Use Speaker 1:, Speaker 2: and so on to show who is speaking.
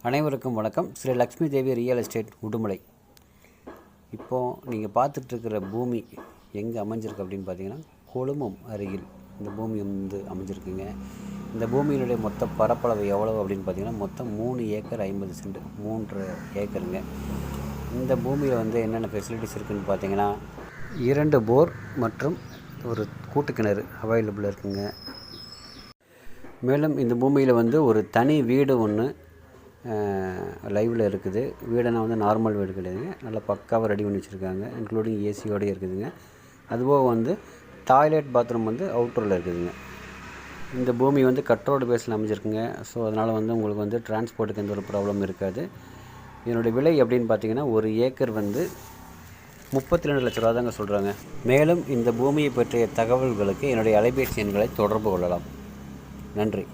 Speaker 1: அனைவருக்கும் வணக்கம். Sri Lakshmi Devi real estate Udumalai. இப்போது நீங்கள் பார்த்துட்ருக்கிற பூமி எங்கே அமைஞ்சிருக்கு அப்படின்னு பார்த்தீங்கன்னா, கொழுமம் அருகில் இந்த பூமி வந்து அமைஞ்சிருக்குங்க. இந்த பூமியினுடைய மொத்த பரப்பளவு எவ்வளவு அப்படின்னு பார்த்தீங்கன்னா, மொத்தம் 3 ஏக்கர் 50 சென்ட், 3 ஏக்கருங்க. இந்த பூமியில் வந்து என்னென்ன ஃபெசிலிட்டிஸ் இருக்குதுன்னு பார்த்தீங்கன்னா, 2 போர் மற்றும் ஒரு கூட்டுக்கிணறு அவைலபிள் இருக்குங்க. மேலும் இந்த பூமியில் வந்து ஒரு தனி வீடு ஒன்று லைவில் இருக்குது. வீடுனா வந்து நார்மல் வீடு கிடையாதுங்க, நல்லா பக்காவாக ரெடி பண்ணி வச்சுருக்காங்க. இன்க்ளூடிங் ஏசியோடு இருக்குதுங்க. அதுபோக வந்து டாய்லெட் பாத்ரூம் வந்து அவுட்டரில் இருக்குதுங்க. இந்த பூமி வந்து கட் ரோடு பேஸில் அமைஞ்சிருக்குங்க. ஸோ அதனால் வந்து உங்களுக்கு வந்து டிரான்ஸ்போர்ட்டுக்கு எந்த ஒரு ப்ராப்ளம் இருக்காது. இதனுடைய விலை அப்படின்னு பார்த்தீங்கன்னா, ஒரு ஏக்கர் வந்து 32 லட்ச ரூபா தாங்க சொல்கிறாங்க. மேலும் இந்த பூமியை பற்றிய தகவல்களுக்கு என்னுடைய அலைபேசி எண்களை தொடர்பு கொள்ளலாம். நன்றி.